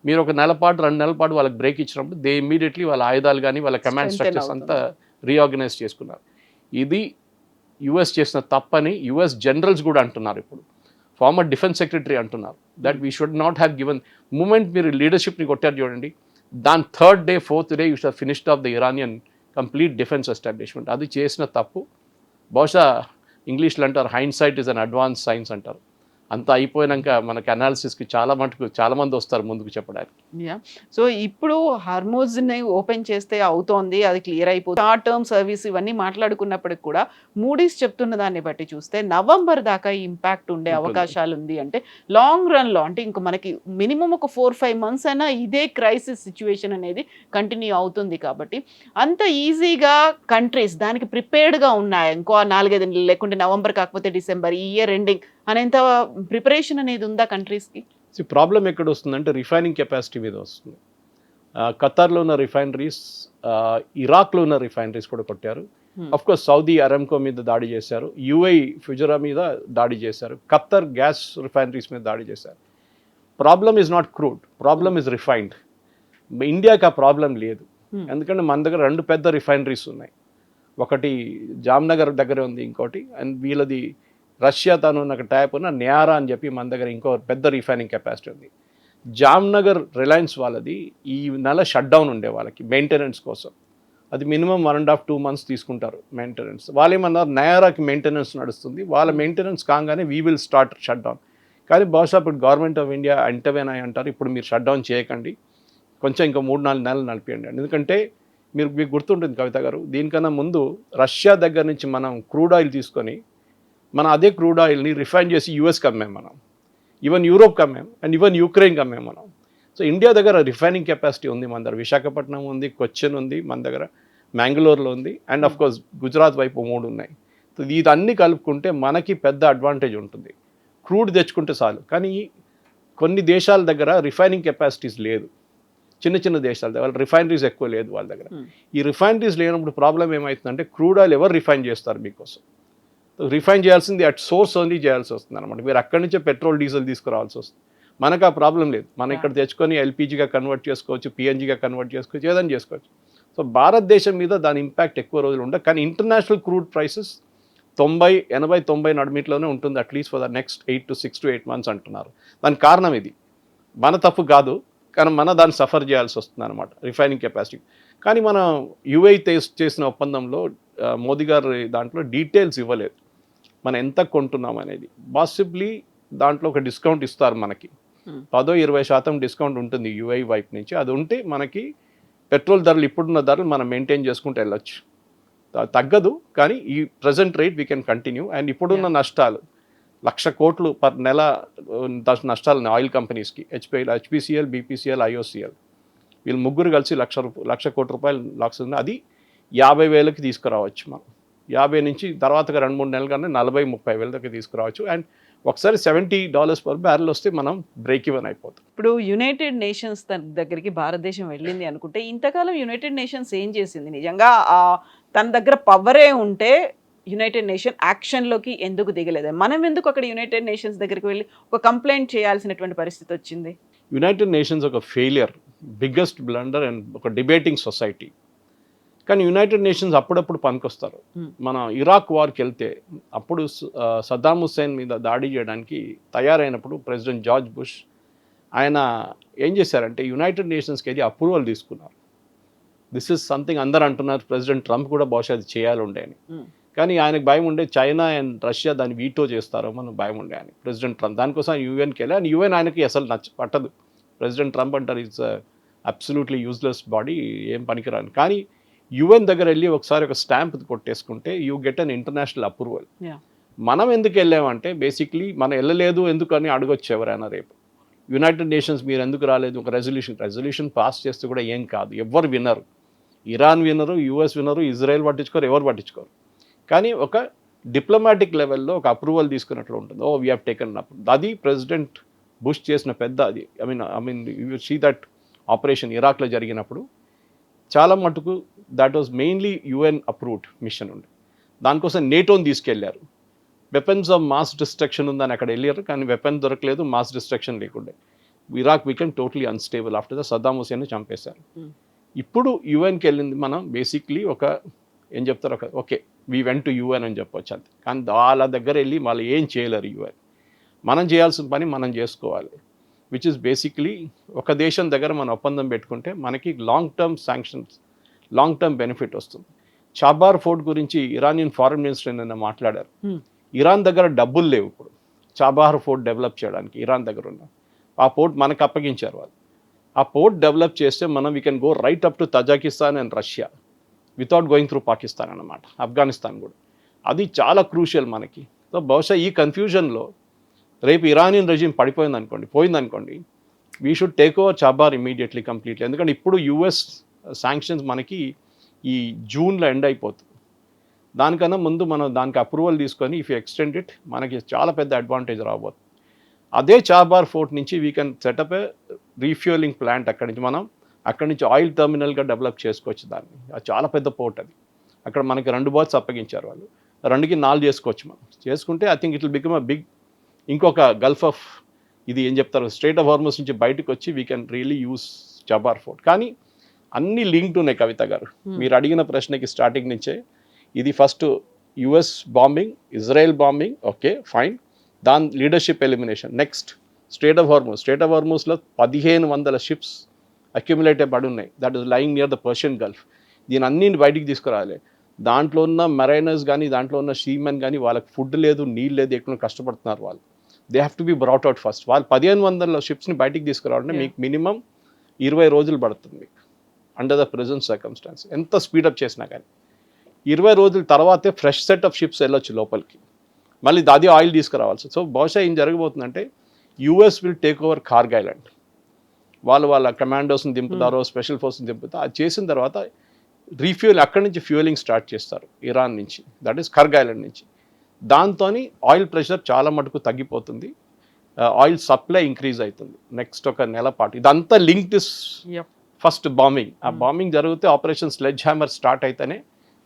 మీరు ఒక నెల పాటు 2 నెలల పాటు వాళ్ళకి బ్రేక్ ఇచ్చినప్పుడు దే ఇమ్మీడియట్లీ వాళ్ళ ఆయుధాలు కానీ వాళ్ళ కమాండ్ స్ట్రక్చర్స్ అంతా రీఆర్గనైజ్ చేసుకున్నారు. ఇది యుఎస్ చేసిన తప్పని యుఎస్ జనరల్స్ కూడా అంటున్నారు. ఇప్పుడు ఫార్మర్ డిఫెన్స్ సెక్రటరీ అంటున్నారు that we should not have given moment. మీరు లీడర్షిప్ని కొట్టారు చూడండి, దాని 3rd day 4th day you should finished off the Iranian complete defence establishment. అది చేసిన తప్పు. బహుశా ఇంగ్లీష్లో అంటారు hind is an advance science అంటారు. అంతా అయిపోయాక మనకి అనాలిసిస్కి చాలా మంది వస్తారు ముందుకు చెప్పడానికి. సో ఇప్పుడు హార్మోజ్ని ఓపెన్ చేస్తే అవుతోంది, అది క్లియర్ అయిపోతుంది, షార్ట్ టర్మ్ సర్వీస్ ఇవన్నీ మాట్లాడుకున్నప్పటికి కూడా మూడీస్ చెప్తున్న దాన్ని బట్టి చూస్తే నవంబర్ దాకా ఇంపాక్ట్ ఉండే అవకాశాలు ఉంది. అంటే లాంగ్ రన్లో అంటే ఇంక మనకి మినిమం ఒక 4-5 months అయినా ఇదే క్రైసిస్ సిచ్యువేషన్ అనేది కంటిన్యూ అవుతుంది. కాబట్టి అంత ఈజీగా కంట్రీస్ దానికి ప్రిపేర్డ్గా ఉన్నాయి ఇంకో 4-5 నెలలు, లేకుంటే నవంబర్ కాకపోతే డిసెంబర్, ఈ ఇయర్ ఎండింగ్ అనేంత ప్రిపరేషన్ అనేది ఉందా కంట్రీస్కి? ప్రాబ్లం ఎక్కడ వస్తుందంటే రిఫైనింగ్ కెపాసిటీ మీద వస్తుంది. ఖతార్లో ఉన్న రిఫైనరీస్, ఇరాక్లో ఉన్న రిఫైనరీస్ కూడా కొట్టారు. కోర్స్ సౌదీ అరామ్కో మీద దాడి చేశారు, యుఏఈ ఫుజరా మీద దాడి చేశారు, ఖత్తర్ గ్యాస్ రిఫైనరీస్ మీద దాడి చేశారు. Problem is not crude, problem is refined. ఇండియాకి ఆ ప్రాబ్లం లేదు, ఎందుకంటే మన దగ్గర 2 పెద్ద రిఫైనరీస్ ఉన్నాయి. ఒకటి జామ్నగర్ దగ్గర ఉంది, ఇంకోటి అండ్ వీళ్ళది రష్యా తను నాకు ట్యాప్ ఉన్న న్యారా అని చెప్పి మన దగ్గర ఇంకో పెద్ద రిఫైనింగ్ కెపాసిటీ ఉంది. జామ్నగర్ రిలయన్స్ వాళ్ళది ఈ నెల షట్ డౌన్ ఉండే వాళ్ళకి మెయింటెనెన్స్ కోసం. అది మినిమం 1.5-2 months తీసుకుంటారు మెయింటెనెన్స్. వాళ్ళు ఏమన్నారు నయారాకి మెయింటెనెన్స్ నడుస్తుంది, వాళ్ళ మెయింటెనెన్స్ కాగానే we will start shut down. కానీ బహుశా ఇప్పుడు గవర్నమెంట్ ఆఫ్ ఇండియా అంటవేనాయి అంటారు, ఇప్పుడు మీరు షట్ డౌన్ చేయకండి, కొంచెం ఇంకా 3-4 నెలలు నడిపియండి. ఎందుకంటే మీకు గుర్తుంటుంది కవిత గారు, దీనికన్నా ముందు రష్యా దగ్గర నుంచి మనం క్రూడ్ ఆయిల్ తీసుకొని మనం అదే క్రూడ్ ఆయిల్ని రిఫైన్ చేసి యూఎస్కి అమ్మాం మనం, ఈవెన్ యూరోప్కి అమ్మాం అండ్ ఈవెన్ యూక్రెయిన్కి అమ్మాం మనం. సో ఇండియా దగ్గర రిఫైనింగ్ కెపాసిటీ ఉంది, మన దగ్గర విశాఖపట్నం ఉంది, కొచ్చిన్ ఉంది, మన దగ్గర మ్యాంగ్లూర్లో ఉంది అండ్ ఆఫ్ కోర్స్ గుజరాత్ వైపు 3 ఉన్నాయి. సో ఇదన్నీ కలుపుకుంటే మనకి పెద్ద అడ్వాంటేజ్ ఉంటుంది. క్రూడ్ తెచ్చుకుంటే చాలు. కానీ కొన్ని దేశాల దగ్గర రిఫైనింగ్ కెపాసిటీస్ లేదు, చిన్న దేశాల దగ్గర రిఫైనరీస్ ఎక్కువ లేదు వాళ్ళ దగ్గర. ఈ రిఫైనరీస్ లేనప్పుడు ప్రాబ్లం ఏమవుతుందంటే క్రూడ్ ఆయిల్ ఎవరు రిఫైన్ చేస్తారు మీకోసం? రిఫైన్ చేయాల్సింది అట్ సోర్స్ ఓన్లీ చేయాల్సి వస్తుంది అనమాట. మీరు అక్కడి నుంచే పెట్రోల్ డీజిల్ తీసుకురావాల్సి వస్తుంది. మనకు ఆ ప్రాబ్లం లేదు, మనం ఇక్కడ తెచ్చుకొని ఎల్పిజిగా కన్వర్ట్ చేసుకోవచ్చు, పిఎన్జిగా కన్వర్ట్ చేసుకోవచ్చు, ఏదైనా చేసుకోవచ్చు. సో భారతదేశం మీద దాని ఇంపాక్ట్ ఎక్కువ రోజులు ఉండదు. కానీ ఇంటర్నేషనల్ క్రూడ్ ప్రైసెస్ 80-90 నడిమిట్లోనే ఉంటుంది, at least for the next 6 to 8 months అంటున్నారు. దానికి కారణం ఇది మన తప్పు కాదు, కానీ దాన్ని సఫర్ చేయాల్సి వస్తుంది అనమాట రిఫైనింగ్ కెపాసిటీ. కానీ మనం యుఏఈ చేసిన ఒప్పందంలో మోదీ గారు దాంట్లో డీటెయిల్స్ ఇవ్వలేదు, మనం ఎంత కొంటున్నాం అనేది. పాసిబ్లీ దాంట్లో ఒక డిస్కౌంట్ ఇస్తారు మనకి, 10-20% డిస్కౌంట్ ఉంటుంది యుఏఈ వైపు నుంచి. అది ఉంటే మనకి పెట్రోల్ ధరలు ఇప్పుడున్న ధరలు మనం మెయింటైన్ చేసుకుంటూ వెళ్ళొచ్చు, తగ్గదు. కానీ ఈ present rate V can continue. And ఇప్పుడున్న నష్టాలు 1,00,000 కోట్లు పర్ నెల నష్టాలు ఆయిల్ కంపెనీస్కి, హెచ్పిసిఎల్, బీపీసీఎల్, ఐఓసిఎల్ వీళ్ళు ముగ్గురు కలిసి 1,00,000 కోట్ల రూపాయలు లాక్స్ ఉంది. అది 50,000కి తీసుకురావచ్చు మనం. 50 నుంచి తర్వాతగా 2-3 నెలలు కానీ 40-30 దాకా తీసుకురావచ్చు. అండ్ ఒకసారి $70 per barrel వస్తే మనం బ్రేక్ ఈవెన్ అయిపోతాం. ఇప్పుడు యునైటెడ్ నేషన్స్ దగ్గరికి భారతదేశం వెళ్ళింది అనుకుంటే, ఇంతకాలం యునైటెడ్ నేషన్స్ ఏం చేసింది? నిజంగా తన దగ్గర పవరే ఉంటే యునైటెడ్ నేషన్ యాక్షన్లోకి ఎందుకు దిగలేదు? మనం ఎందుకు అక్కడ యునైటెడ్ నేషన్స్ దగ్గరికి వెళ్ళి ఒక కంప్లైంట్ చేయాల్సినటువంటి పరిస్థితి వచ్చింది? యునైటెడ్ నేషన్స్ ఒక ఫెయిలియర్, బిగ్గెస్ట్ బ్లండర్ అండ్ ఒక డిబేటింగ్ సొసైటీ. కానీ యునైటెడ్ నేషన్స్ అప్పుడప్పుడు పనికొస్తారు. మన ఇరాక్ వార్కి వెళ్తే అప్పుడు సద్దాం హుస్సేన్ మీద దాడి చేయడానికి తయారైనప్పుడు ప్రెసిడెంట్ జార్జ్ బుష్ ఆయన ఏం చేశారంటే యునైటెడ్ నేషన్స్కి వెళ్ళి అప్రూవల్ తీసుకున్నారు. దిస్ ఇస్ సంథింగ్ అందరు అంటున్నారు, ప్రెసిడెంట్ ట్రంప్ కూడా బహుశా అది చేయాలి ఉండే అని. కానీ ఆయనకు భయం ఉండే చైనా అండ్ రష్యా దాన్ని వీటో చేస్తారో మనం భయం ఉండే అని ప్రెసిడెంట్ ట్రంప్. దానికోసం యుఎన్కి వెళ్ళి, అండ్ యుఎన్ ఆయనకి అసలు పట్టదు. ప్రెసిడెంట్ ట్రంప్ అంటారు ఇట్స్ అబ్సల్యూట్లీ యూజ్లెస్ బాడీ, ఏం పనికిరాని. కానీ యుఎన్ దగ్గర వెళ్ళి ఒకసారి ఒక స్టాంప్ కొట్టేసుకుంటే you get an international approval. మనం ఎందుకు వెళ్ళామంటే బేసిక్లీ మనం వెళ్ళలేదు ఎందుకు అని అడగొచ్చు ఎవరైనా రేపు. యునైటెడ్ నేషన్స్ మీరు ఎందుకు రాలేదు, ఒక రెజల్యూషన్ పాస్ చేస్తే కూడా ఏం కాదు, ఎవరు వినరు. ఇరాన్ వినరు, యుఎస్ వినరు, ఇజ్రాయెల్ పట్టించుకోరు, ఎవరు పట్టించుకోరు. కానీ ఒక డిప్లొమాటిక్ లెవెల్లో ఒక అప్రూవల్ తీసుకున్నట్లు ఉంటుంది. We have taken up. అది ప్రెసిడెంట్ బుష్ చేసిన పెద్ద అది. I mean you see that operation ఇరాక్లో జరిగినప్పుడు చాలా మటుకు that was mainly UN approved mission ఉండే. దానికోసం నేటోని తీసుకెళ్లారు. వెపన్స్ ఆఫ్ మాస్ డిస్ట్రక్షన్ ఉందని అక్కడ వెళ్ళారు, కానీ వెపన్ దొరకలేదు, మాస్ డిస్ట్రక్షన్ లేకుండే. Iraq became totally unstable after the Saddam Hussein చంపేశారు. ఇప్పుడు యుఎన్కి వెళ్ళింది మనం బేసిక్లీ ఒక ఏం చెప్తారు, okay we went to UN అని చెప్పొచ్చు అంతే. కానీ వాళ్ళ దగ్గర వెళ్ళి వాళ్ళు ఏం చేయలేరు యుఎన్. మనం చేయాల్సిన పని మనం చేసుకోవాలి, విచ్ ఇస్ బేసిక్లీ ఒక దేశం దగ్గర మనం ఒప్పందం పెట్టుకుంటే మనకి long term sanctions, long term benefit వస్తుంది. చాబార్ ఫోర్ట్ గురించి ఇరానియన్ ఫారెన్ మినిస్టర్ నిన్న మాట్లాడారు. Hmm. ఇరాన్ దగ్గర డబ్బులు లేవు ఇప్పుడు చాబార్ ఫోర్ట్ డెవలప్ చేయడానికి. ఇరాన్ దగ్గర ఉన్న ఆ పోర్ట్ మనకు అప్పగించారు వాళ్ళు. ఆ పోర్ట్ డెవలప్ చేస్తే మనం we can go right up to Tajikistan and Russia without going through Pakistan అన్నమాట, ఆఫ్ఘనిస్తాన్ కూడా. అది చాలా క్రూషియల్ మనకి. సో బహుశా ఈ కన్ఫ్యూజన్లో రేపు ఇరానియన్ రెజిమ్ పోయిందనుకోండి we should take over Chabahar immediately completely. ఎందుకంటే ఇప్పుడు యుఎస్ శాంక్షన్స్ మనకి ఈ జూన్లో ఎండ్ అయిపోతుంది. దానికన్నా ముందు మనం దానికి అప్రూవల్ తీసుకొని ఇఫ్ యూ ఎక్స్టెండ్ ఇట్ మనకి చాలా పెద్ద అడ్వాంటేజ్ రాబోతుంది. అదే చాబార్ ఫోర్ట్ నుంచి we can setup A refuelling plant. అక్కడి నుంచి ఆయిల్ టర్మినల్గా డెవలప్ చేసుకోవచ్చు దాన్ని. అది చాలా పెద్ద పోర్ట్ అది. అక్కడ మనకి 2 బర్త్స్ అప్పగించారు వాళ్ళు, 2కి 4 చేసుకోవచ్చు. మనం చేసుకుంటే I think it will become a big ఇంకొక గల్ఫ్ ఆఫ్ ఇది ఏం చెప్తారు స్ట్రైట్ ఆఫ్ హార్మస్ నుంచి బయటకు వచ్చి we can really use Chabahar port. కానీ అన్నీ లింక్డ్ ఉన్నాయి కవిత గారు. మీరు అడిగిన ప్రశ్నకి స్టార్టింగ్ నుంచే ఇది first US bombing, Israel bombing, okay fine, దాని leadership elimination. Next strait of హార్మస్లో 1500 షిప్స్ అక్యుములేట్ పడి ఉన్నాయి. That is lying near the Persian gulf. దీని అన్నింటి బయటికి తీసుకురావాలి. దాంట్లో ఉన్న మెరైనర్స్ కానీ దాంట్లో ఉన్న సీమెన్ కానీ వాళ్ళకి ఫుడ్ లేదు, నీళ్ళు లేదు, ఎక్కువ కష్టపడుతున్నారు వాళ్ళు. They have to be brought out first. వాళ్ళు 1500 షిప్స్ని బయటికి తీసుకురావాలంటే మీకు మినిమం 20 రోజులు పడుతుంది మీకు అండర్ ద ప్రెజెంట్ సర్కమ్స్టాన్స్. ఎంత స్పీడప్ చేసినా కానీ 20 రోజుల తర్వాతే ఫ్రెష్ సెట్ ఆఫ్ షిప్స్ వెళ్ళొచ్చు లోపలికి, మళ్ళీ దాది ఆయిల్ తీసుకురావాల్సి. సో బహుశా ఏం జరగబోతుందంటే US will take over Kharg island. వాళ్ళ కమాండోస్ని దింపుతారో స్పెషల్ ఫోర్స్ని దింపుతారో. అది చేసిన తర్వాత రీఫ్యూల్ అక్కడి నుంచి ఫ్యూయలింగ్ స్టార్ట్ చేస్తారు ఇరాన్ నుంచి, దట్ ఈస్ కార్గ్ ఐలాండ్ నుంచి. దాంతో ఆయిల్ ప్రెషర్ చాలా మటుకు తగ్గిపోతుంది, ఆయిల్ సప్లై ఇంక్రీజ్ అవుతుంది నెక్స్ట్ ఒక నెల పాటు. ఇదంతా లింక్డ్ ఇస్ ఫస్ట్ బాంబింగ్. ఆ బాంబింగ్ జరిగితే ఆపరేషన్ స్లెడ్జ్ హ్యామర్ స్టార్ట్ అయితేనే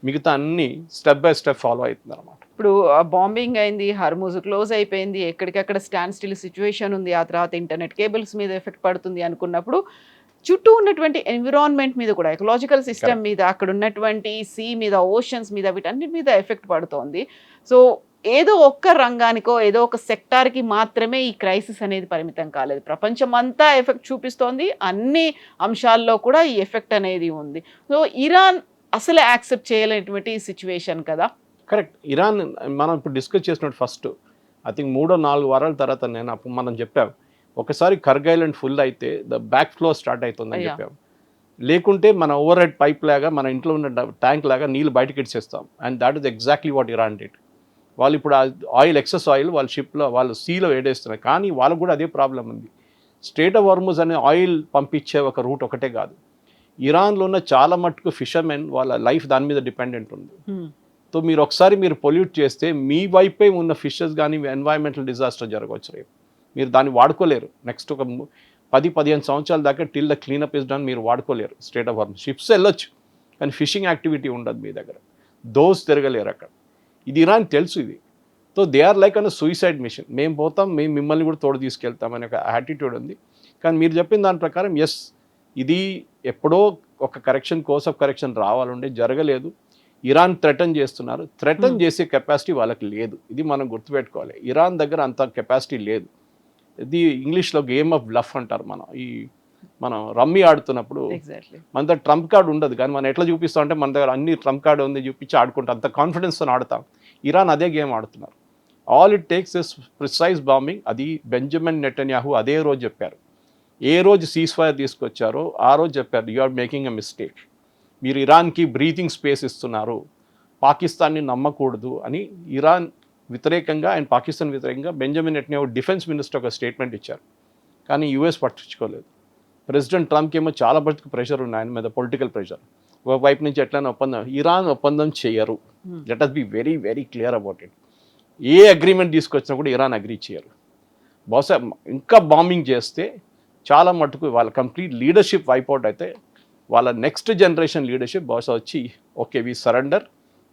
మిగతా అన్ని స్టెప్ బై స్టెప్ ఫాలో అవుతుంది అనమాట. ఇప్పుడు బాంబింగ్ అయింది, హర్ముజ్ క్లోజ్ అయిపోయింది, ఎక్కడికక్కడ స్టాండ్ స్టిల్ సిచ్యువేషన్ ఉంది, ఆ తర్వాత ఇంటర్నెట్ కేబుల్స్ మీద ఎఫెక్ట్ పడుతుంది అనుకున్నప్పుడు చుట్టూ ఉన్నటువంటి ఎన్విరాన్మెంట్ మీద కూడా, ఎకలాజికల్ సిస్టమ్ మీద, అక్కడ ఉన్నటువంటి సీ మీద, ఓషన్స్ మీద, వీటన్నిటి మీద ఎఫెక్ట్ పడుతోంది. సో ఏదో ఒక్క రంగానికో ఏదో ఒక సెక్టార్కి మాత్రమే ఈ క్రైసిస్ అనేది పరిమితం కాలేదు, ప్రపంచం అంతా ఎఫెక్ట్ చూపిస్తోంది. అన్ని అంశాల్లో కూడా ఈ ఎఫెక్ట్ అనేది ఉంది. సో ఇరాన్ అసలు యాక్సెప్ట్ చేయలేనటువంటి సిచ్యువేషన్ కదా. కరెక్ట్. ఇరాన్ మనం ఇప్పుడు డిస్కస్ చేసినట్టు ఫస్ట్ ఐ థింక్ 3-4 వారాల తర్వాత మనం చెప్పాం ఒకసారి కార్గ్ ఐలాండ్ ఫుల్ అయితే ద బ్యాక్ ఫ్లో స్టార్ట్ అవుతుందని చెప్పాం. లేకుంటే మన ఓవర్ హెడ్ పైప్ లాగా మన ఇంట్లో ఉన్న ట్యాంక్ లాగా నీళ్ళు బయటకి ఇచ్చేస్తాం. And that is exactly what Iran did. వాళ్ళు ఇప్పుడు ఆయిల్ ఎక్సెస్ ఆయిల్ వాళ్ళ షిప్లో వాళ్ళు సీలో వేడేస్తున్నారు. కానీ వాళ్ళకు కూడా అదే ప్రాబ్లం ఉంది. స్ట్రైట్ ఆఫ్ హార్మజ్ అనే ఆయిల్ పంపించే ఒక రూట్ ఒకటే కాదు, ఇరాన్లో ఉన్న చాలా మట్టుకు ఫిషర్మెన్ వాళ్ళ లైఫ్ దాని మీద డిపెండెంట్ ఉంది. సో మీరు పొల్యూట్ చేస్తే మీ వైపే ఉన్న ఫిషెస్ కానీ ఎన్వైరన్మెంటల్ డిజాస్టర్ జరగవచ్చు. రేపు మీరు దాన్ని వాడుకోలేరు. నెక్స్ట్ ఒక 10-15 సంవత్సరాల దాకా till the cleanup is done మీరు వాడుకోలేరు స్ట్రైట్ ఆఫ్ హార్మజ్. షిప్స్ వెళ్ళొచ్చు కానీ ఫిషింగ్ యాక్టివిటీ ఉండదు మీ దగ్గర, దోస్ తిరగలేరు అక్కడ. ఇది ఇరాన్ తెలుసు ఇది. So they are like an suicide mission. మేము పోతాం, మేము మిమ్మల్ని కూడా తోడు తీసుకెళ్తాం అనే ఒక యాటిట్యూడ్ ఉంది. కానీ మీరు చెప్పిన దాని ప్రకారం ఎస్, ఇది ఎప్పుడో ఒక కోర్స్ ఆఫ్ కరెక్షన్ రావాలంటే జరగలేదు. ఇరాన్ థ్రెటన్ చేస్తున్నారు. థ్రెటన్ చేసే కెపాసిటీ వాళ్ళకి లేదు. ఇది మనం గుర్తుపెట్టుకోవాలి. ఇరాన్ దగ్గర అంత కెపాసిటీ లేదు. ఇది ఇంగ్లీష్లో గేమ్ ఆఫ్ బ్లఫ్ అంటారు. మనం రమ్మీ ఆడుతున్నప్పుడు మన దగ్గర ట్రంప్ కార్డ్ ఉండదు, కానీ మనం ఎట్లా చూపిస్తాం అంటే మన దగ్గర అన్ని ట్రంప్ కార్డ్ ఉంది చూపించి ఆడుకుంటాం, అంత కాన్ఫిడెన్స్తో ఆడతాం. ఇరాన్ అదే గేమ్ ఆడుతున్నారు. All it takes is precise bombing. అది బెంజమిన్ నెటన్యాహు అదే రోజు చెప్పారు. ఏ రోజు సీజ్ ఫైర్ తీసుకొచ్చారో ఆ రోజు చెప్పారు, you are making a mistake, మీరు ఇరాన్కి బ్రీతింగ్ స్పేస్ ఇస్తున్నారు, పాకిస్తాన్ని నమ్మకూడదు అని ఇరాన్ వ్యతిరేకంగా అండ్ పాకిస్తాన్ వ్యతిరేకంగా బెంజమిన్ నెటన్యాహు డిఫెన్స్ మినిస్టర్ ఒక స్టేట్మెంట్ ఇచ్చారు. కానీ యూఎస్ పట్టించుకోలేదు. ప్రెసిడెంట్ ట్రంప్కి ఏమో చాలా బతుకు ప్రెషర్ ఉంది ఆయన మీద, పొలిటికల్ ప్రెషర్. ఒక వైపు నుంచి ఎట్లయినా ఒప్పందం, ఇరాన్ ఒప్పందం చేయరు. Let us be very very clear about it. ఏ అగ్రిమెంట్ తీసుకొచ్చినా కూడా ఇరాన్ అగ్రీ చేయరు. బహుశా ఇంకా బాంబింగ్ చేస్తే చాలా మటుకు వాళ్ళ కంప్లీట్ లీడర్షిప్ వైపౌట్ అయితే వాళ్ళ నెక్స్ట్ జనరేషన్ లీడర్షిప్ బహుశా వచ్చి ఓకే వి సరెండర్,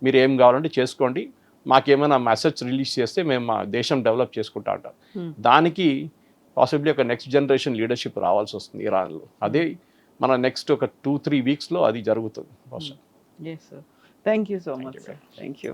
మీరు ఏం కావాలంటే చేసుకోండి, మాకేమైనా మెసేజ్ రిలీజ్ చేస్తే మేము మా దేశం డెవలప్ చేసుకుంటా అంటారు. దానికి పాసిబ్లీ ఒక నెక్స్ట్ జనరేషన్ లీడర్షిప్ రావాల్సి వస్తుంది ఇరాన్లో. అదే మన నెక్స్ట్ ఒక 2-3 వీక్స్లో అది జరుగుతుంది బహుశా. Thank you so much. Thank you.